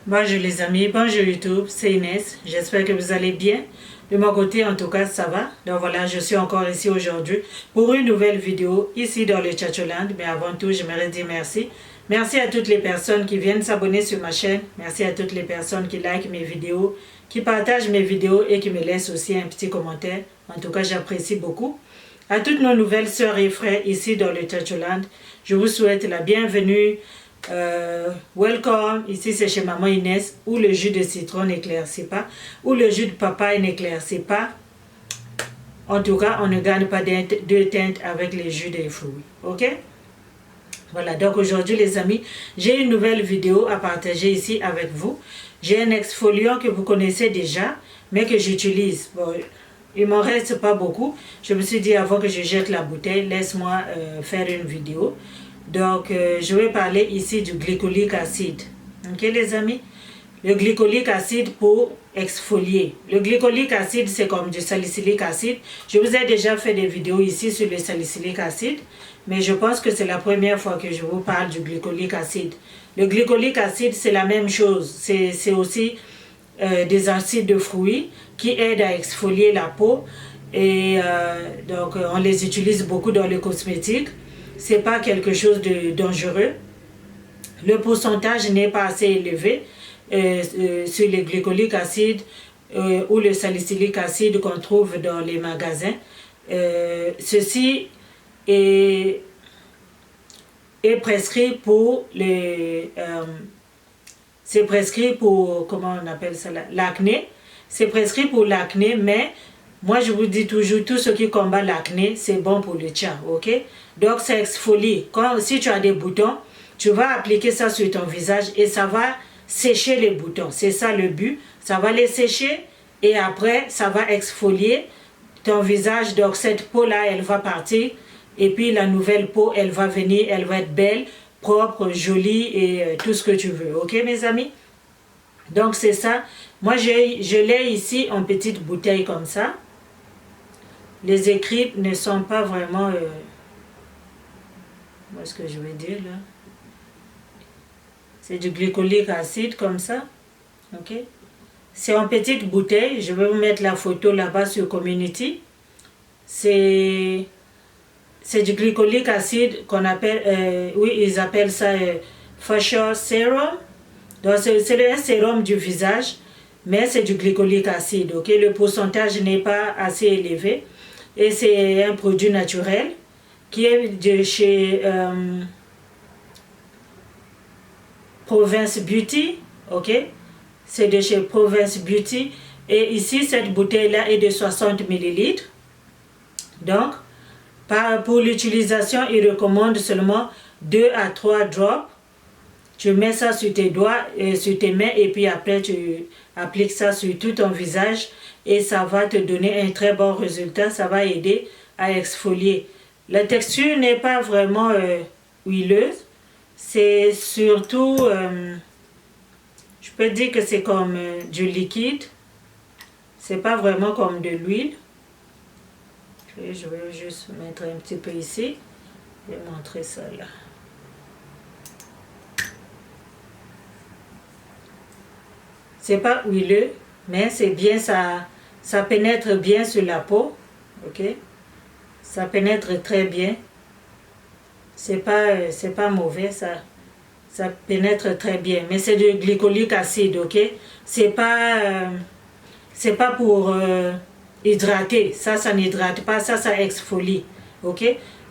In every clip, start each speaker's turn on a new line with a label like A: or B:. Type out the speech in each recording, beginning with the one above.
A: Bonjour les amis, bonjour YouTube, c'est Inès, j'espère que vous allez bien. De mon côté en tout cas ça va. Donc voilà, je suis encore ici aujourd'hui pour une nouvelle vidéo ici dans le Tchatcholand. Mais avant tout, j'aimerais dire merci. Merci à toutes les personnes qui viennent s'abonner sur ma chaîne. Merci à toutes les personnes qui likent mes vidéos, qui partagent mes vidéos et qui me laissent aussi un petit commentaire. En tout cas, j'apprécie beaucoup. À toutes nos nouvelles sœurs et frères ici dans le Tchatcholand, je vous souhaite la bienvenue. Welcome, ici c'est chez Maman Inès, où le jus de citron n'éclaircit pas, où le jus de papaye n'éclaircit pas. En tout cas, on ne gagne pas de teinte avec les jus des fruits. Ok? Voilà, donc aujourd'hui les amis, j'ai une nouvelle vidéo à partager ici avec vous. J'ai un exfoliant que vous connaissez déjà, mais que j'utilise. Bon, il m'en reste pas beaucoup. Je me suis dit avant que je jette la bouteille, laisse-moi faire une vidéo. Donc, je vais parler ici du glycolique acide. Ok, les amis? Le glycolique acide pour exfolier. Le glycolique acide, c'est comme du salicylique acide. Je vous ai déjà fait des vidéos ici sur le salicylique acide, mais je pense que c'est la première fois que je vous parle du glycolique acide. Le glycolique acide, c'est la même chose. C'est aussi des acides de fruits qui aident à exfolier la peau. Et donc, on les utilise beaucoup dans les cosmétiques. C'est pas quelque chose de dangereux. Le pourcentage n'est pas assez élevé sur le glycolique acide ou le salicylique acide qu'on trouve dans les magasins. Ceci est prescrit pour les... c'est prescrit pour, comment on appelle ça, l'acné. C'est prescrit pour l'acné, mais moi je vous dis toujours, tout ce qui combat l'acné, c'est bon pour le tcha, ok? Donc ça exfolie. Si tu as des boutons, tu vas appliquer ça sur ton visage et ça va sécher les boutons. C'est ça le but. Ça va les sécher et après ça va exfolier ton visage. Donc cette peau-là, elle va partir et puis la nouvelle peau, elle va venir, elle va être belle, propre, jolie et tout ce que tu veux. Ok mes amis? Donc c'est ça. Moi je l'ai ici en petite bouteille comme ça. Les écrits ne sont pas vraiment... Qu'est-ce que je vais dire là? C'est du glycolique acide comme ça. Ok? C'est en petite bouteille. Je vais vous mettre la photo là-bas sur Community. C'est du glycolique acide qu'on appelle... oui, ils appellent ça facial serum. Donc c'est un sérum du visage, mais c'est du glycolique acide. Ok? Le pourcentage n'est pas assez élevé. Et c'est un produit naturel qui est de chez Province Beauty, ok? C'est de chez Province Beauty. Et ici, cette bouteille-là est de 60 ml. Donc, pour l'utilisation, il recommande seulement 2 à 3 drops. Tu mets ça sur tes doigts, sur tes mains, et puis après, tu appliques ça sur tout ton visage. Et ça va te donner un très bon résultat. Ça va aider à exfolier. La texture n'est pas vraiment huileuse. C'est surtout, je peux dire que c'est comme du liquide. C'est pas vraiment comme de l'huile. Je vais juste mettre un petit peu ici. Je vais montrer ça là. C'est pas huileux, mais c'est bien, ça pénètre bien sur la peau. Ok? Ça pénètre très bien. C'est pas mauvais, ça pénètre très bien. Mais c'est du glycolique acide, ok? C'est pas pour hydrater. Ça n'hydrate pas, ça exfolie, ok?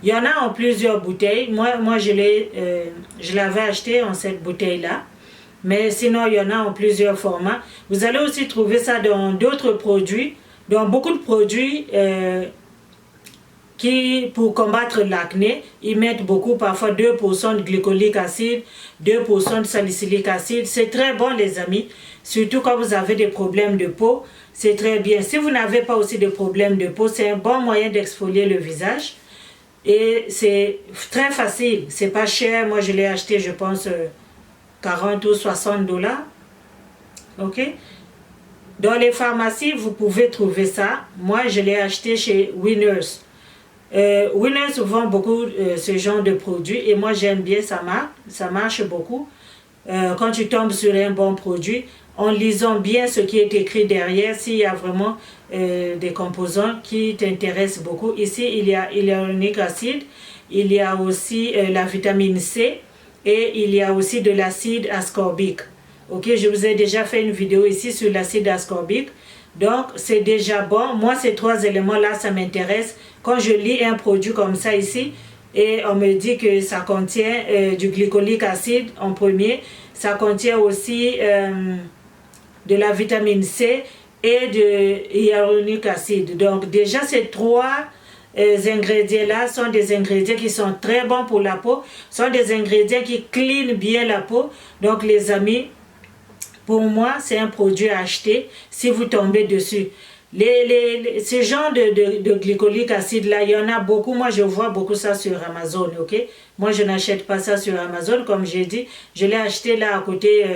A: Il y en a en plusieurs bouteilles. Moi je l'avais acheté en cette bouteille-là. Mais sinon, il y en a en plusieurs formats. Vous allez aussi trouver ça dans d'autres produits, dans beaucoup de produits qui, pour combattre l'acné, ils mettent beaucoup, parfois 2% de glycolique acide, 2% de salicylique acide. C'est très bon les amis, surtout quand vous avez des problèmes de peau, c'est très bien. Si vous n'avez pas aussi de problèmes de peau, c'est un bon moyen d'exfolier le visage. Et c'est très facile, c'est pas cher. Moi je l'ai acheté, je pense... 40 ou 60 dollars. Ok? Dans les pharmacies, vous pouvez trouver ça. Moi, je l'ai acheté chez Winners. Winners vend beaucoup ce genre de produits et moi, j'aime bien, ça marche beaucoup. quand tu tombes sur un bon produit, en lisant bien ce qui est écrit derrière, s'il y a vraiment des composants qui t'intéressent beaucoup. Ici, il y a hyaluronique acide, il y a aussi la vitamine C et il y a aussi de l'acide ascorbique. Ok, je vous ai déjà fait une vidéo ici sur l'acide ascorbique. Donc, c'est déjà bon. Moi, ces trois éléments-là, ça m'intéresse. Quand je lis un produit comme ça ici, et on me dit que ça contient du glycolique acide en premier, ça contient aussi de la vitamine C et de hyaluronique acide. Donc, déjà, ces trois ingrédients-là sont des ingrédients qui sont très bons pour la peau, sont des ingrédients qui cleanent bien la peau. Donc, les amis, pour moi, c'est un produit à acheter si vous tombez dessus. Ce genre de glycolique acide là, il y en a beaucoup. Moi, je vois beaucoup ça sur Amazon, ok? Moi, je n'achète pas ça sur Amazon. Comme j'ai dit, je l'ai acheté là à côté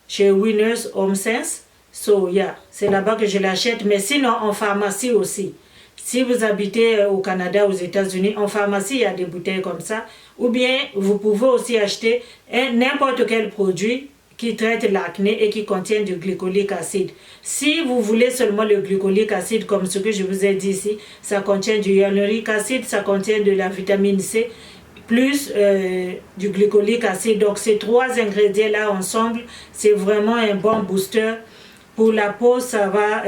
A: chez Winners Home Sense. So, yeah, c'est là-bas que je l'achète. Mais sinon, en pharmacie aussi. Si vous habitez au Canada, aux États-Unis, en pharmacie, il y a des bouteilles comme ça. Ou bien, vous pouvez aussi acheter n'importe quel produit qui traite l'acné et qui contient du glycolique acide. Si vous voulez seulement le glycolique acide, comme ce que je vous ai dit ici, ça contient du hyaluronique acide, ça contient de la vitamine C, plus du glycolique acide. Donc ces trois ingrédients-là ensemble, c'est vraiment un bon booster. Pour la peau, ça va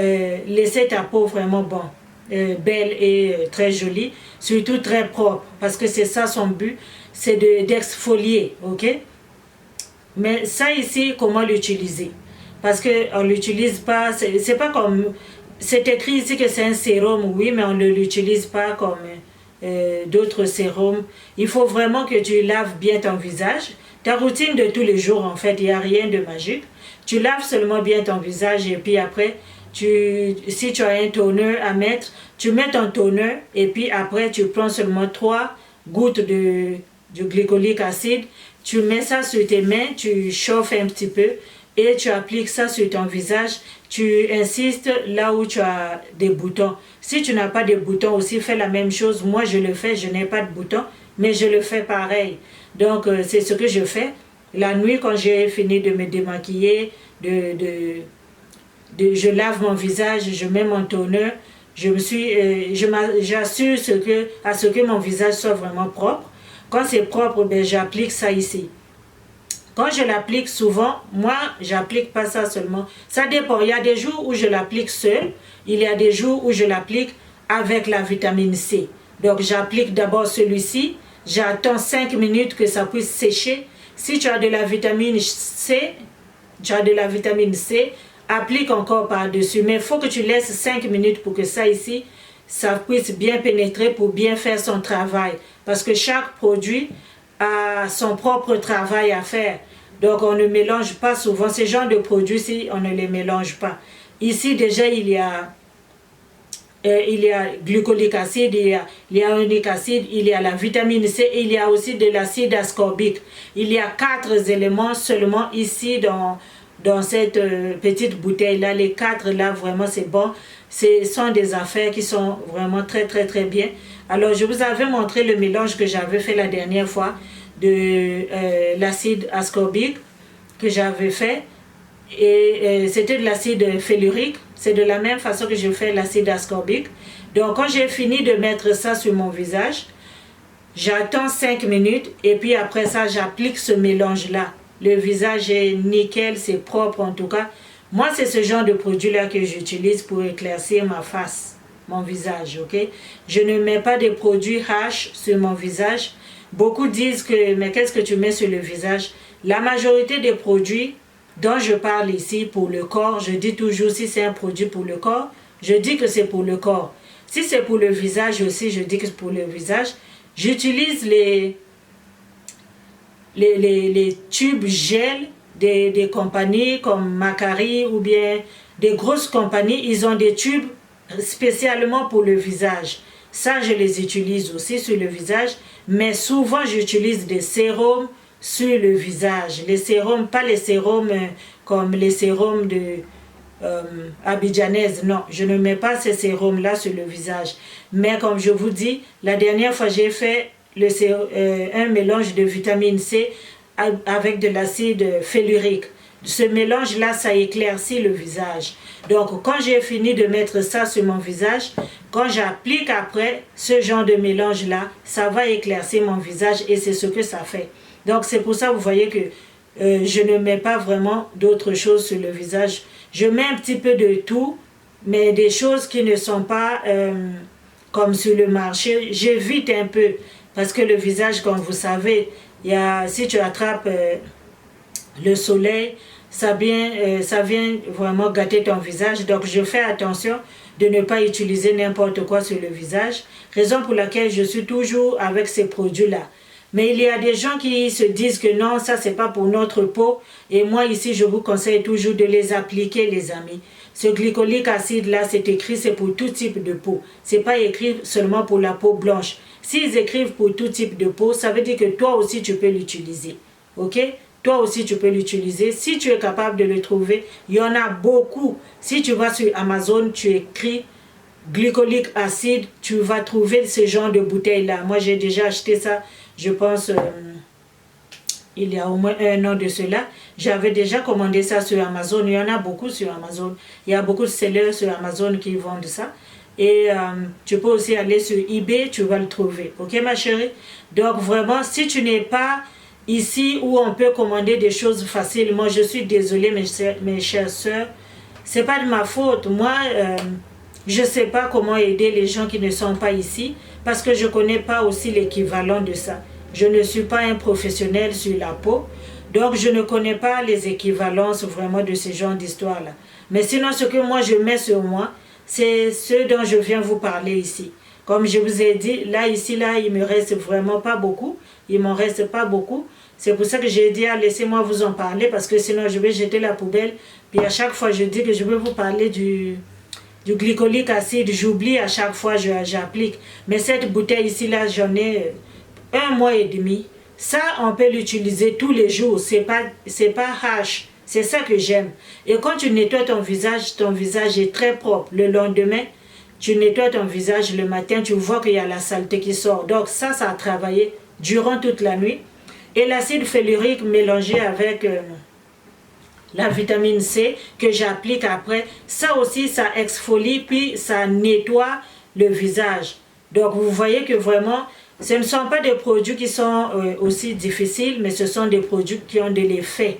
A: laisser ta peau vraiment bon. Belle et très jolie, surtout très propre, parce que c'est ça son but, c'est d'exfolier, ok? Mais ça ici, comment l'utiliser? Parce qu'on ne l'utilise pas, c'est pas comme... C'est écrit ici que c'est un sérum, oui, mais on ne l'utilise pas comme d'autres sérums. Il faut vraiment que tu laves bien ton visage. Ta routine de tous les jours, en fait, il n'y a rien de magique. Tu laves seulement bien ton visage et puis après, si tu as un toner à mettre, tu mets ton toner et puis après, tu prends seulement 3 gouttes de glycolique acide. Tu mets ça sur tes mains, tu chauffes un petit peu et tu appliques ça sur ton visage. Tu insistes là où tu as des boutons. Si tu n'as pas de boutons aussi, fais la même chose. Moi, je le fais, je n'ai pas de boutons, mais je le fais pareil. Donc, c'est ce que je fais. La nuit, quand j'ai fini de me démaquiller, je lave mon visage, je mets mon toner, j'assure à ce que mon visage soit vraiment propre. Quand c'est propre, ben, j'applique ça ici. Quand je l'applique souvent, moi, j'applique pas ça seulement. Ça dépend. Il y a des jours où je l'applique seul. Il y a des jours où je l'applique avec la vitamine C. Donc, j'applique d'abord celui-ci. J'attends 5 minutes que ça puisse sécher. Si tu as de la vitamine C, applique encore par-dessus. Mais il faut que tu laisses 5 minutes pour que ça ici, ça puisse bien pénétrer pour bien faire son travail. Parce que chaque produit a son propre travail à faire. Donc on ne mélange pas souvent. Ces genres de produits-ci, on ne les mélange pas. Ici déjà, il y a glycolique acide, il y a hyaluronique acide, il y a la vitamine C et il y a aussi de l'acide ascorbique. Il y a 4 éléments seulement ici dans cette petite bouteille-là. Les 4 là, vraiment, c'est bon. Ce sont des affaires qui sont vraiment très, très, très bien. Alors, je vous avais montré le mélange que j'avais fait la dernière fois de l'acide ascorbique que j'avais fait. Et c'était de l'acide fellurique. C'est de la même façon que je fais l'acide ascorbique. Donc, quand j'ai fini de mettre ça sur mon visage, j'attends 5 minutes et puis après ça, j'applique ce mélange-là. Le visage est nickel, c'est propre en tout cas. Moi, c'est ce genre de produit-là que j'utilise pour éclaircir ma face, mon visage, ok? Je ne mets pas de produits H sur mon visage. Beaucoup disent que, mais qu'est-ce que tu mets sur le visage? La majorité des produits dont je parle ici pour le corps, je dis toujours si c'est un produit pour le corps, je dis que c'est pour le corps. Si c'est pour le visage aussi, je dis que c'est pour le visage. J'utilise les tubes gel des compagnies comme Macari ou bien des grosses compagnies, ils ont des tubes spécialement pour le visage. Ça, je les utilise aussi sur le visage, mais souvent j'utilise des sérums sur le visage. Les sérums, pas les sérums comme les sérums de abidjanaise, non, je ne mets pas ces sérums-là sur le visage. Mais comme je vous dis, la dernière fois j'ai fait un mélange de vitamine C avec de l'acide féluorique. Ce mélange-là, ça éclaircit le visage. Donc, quand j'ai fini de mettre ça sur mon visage, quand j'applique après ce genre de mélange-là, ça va éclaircir mon visage et c'est ce que ça fait. Donc, c'est pour ça, vous voyez que je ne mets pas vraiment d'autres choses sur le visage. Je mets un petit peu de tout, mais des choses qui ne sont pas comme sur le marché. J'évite un peu parce que le visage, comme vous savez, si tu attrapes le soleil, ça vient vraiment gâter ton visage. Donc je fais attention de ne pas utiliser n'importe quoi sur le visage. Raison pour laquelle je suis toujours avec ces produits-là. Mais il y a des gens qui se disent que non, ça c'est pas pour notre peau. Et moi ici, je vous conseille toujours de les appliquer, les amis. Ce glycolique acide là, c'est écrit, c'est pour tout type de peau. C'est pas écrit seulement pour la peau blanche. S'ils écrivent pour tout type de peau, ça veut dire que toi aussi tu peux l'utiliser. Ok? Toi aussi tu peux l'utiliser. Si tu es capable de le trouver, il y en a beaucoup. Si tu vas sur Amazon, tu écris glycolique acide, tu vas trouver ce genre de bouteille là. Moi j'ai déjà acheté ça, je pense il y a au moins 1 an de cela. J'avais déjà commandé ça sur Amazon. Il y en a beaucoup sur Amazon. Il y a beaucoup de sellers sur Amazon qui vendent ça. Et tu peux aussi aller sur eBay, tu vas le trouver. Ok ma chérie? Donc vraiment, si tu n'es pas ici où on peut commander des choses faciles, moi je suis désolée mes chères soeurs, c'est pas de ma faute. Moi, je sais pas comment aider les gens qui ne sont pas ici parce que je connais pas aussi l'équivalent de ça. Je ne suis pas un professionnel sur la peau, donc je ne connais pas les équivalences vraiment de ce genre d'histoire-là. Mais sinon, ce que moi je mets sur moi, c'est ce dont je viens vous parler ici. Comme je vous ai dit, là, ici, là, il me reste vraiment pas beaucoup. Il m'en reste pas beaucoup. C'est pour ça que j'ai dit, laissez-moi vous en parler, parce que sinon je vais jeter la poubelle. Puis à chaque fois, je dis que je vais vous parler du glycolique acide. J'oublie à chaque fois, j'applique. Mais cette bouteille ici, là, j'en ai 1 mois et demi. Ça, on peut l'utiliser tous les jours. C'est pas hache. C'est ça que j'aime. Et quand tu nettoies ton visage est très propre. Le lendemain, tu nettoies ton visage le matin, tu vois qu'il y a la saleté qui sort. Donc ça a travaillé durant toute la nuit. Et l'acide féluorique mélangé avec la vitamine C que j'applique après, ça aussi, ça exfolie, puis ça nettoie le visage. Donc vous voyez que vraiment, ce ne sont pas des produits qui sont aussi difficiles, mais ce sont des produits qui ont de l'effet.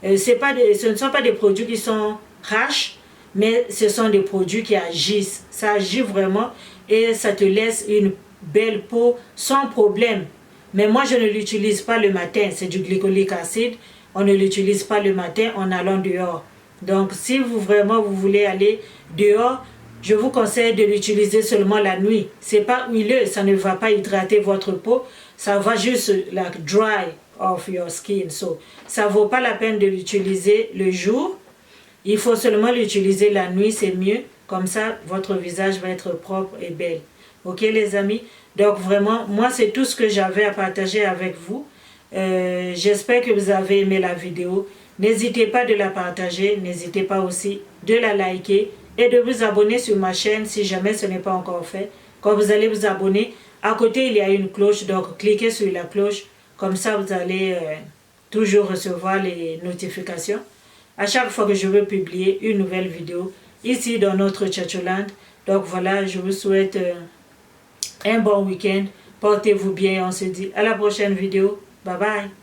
A: Ce ne sont pas des produits qui sont harsh, mais ce sont des produits qui agissent. Ça agit vraiment et ça te laisse une belle peau sans problème. Mais moi, je ne l'utilise pas le matin. C'est du glycolique acide. On ne l'utilise pas le matin en allant dehors. Donc, si vous voulez aller dehors, je vous conseille de l'utiliser seulement la nuit. C'est pas huileux, ça ne va pas hydrater votre peau. Ça va juste like dry off your skin. So, ça vaut pas la peine de l'utiliser le jour. Il faut seulement l'utiliser la nuit, c'est mieux. Comme ça, votre visage va être propre et belle. Ok les amis? Donc vraiment, moi c'est tout ce que j'avais à partager avec vous. J'espère que vous avez aimé la vidéo. N'hésitez pas de la partager, n'hésitez pas aussi de la liker et de vous abonner sur ma chaîne si jamais ce n'est pas encore fait. Quand vous allez vous abonner, à côté il y a une cloche, donc cliquez sur la cloche. Comme ça vous allez toujours recevoir les notifications à chaque fois que je veux publier une nouvelle vidéo ici dans notre Tchatcholand. Donc voilà, je vous souhaite un bon week-end. Portez-vous bien. On se dit à la prochaine vidéo. Bye bye.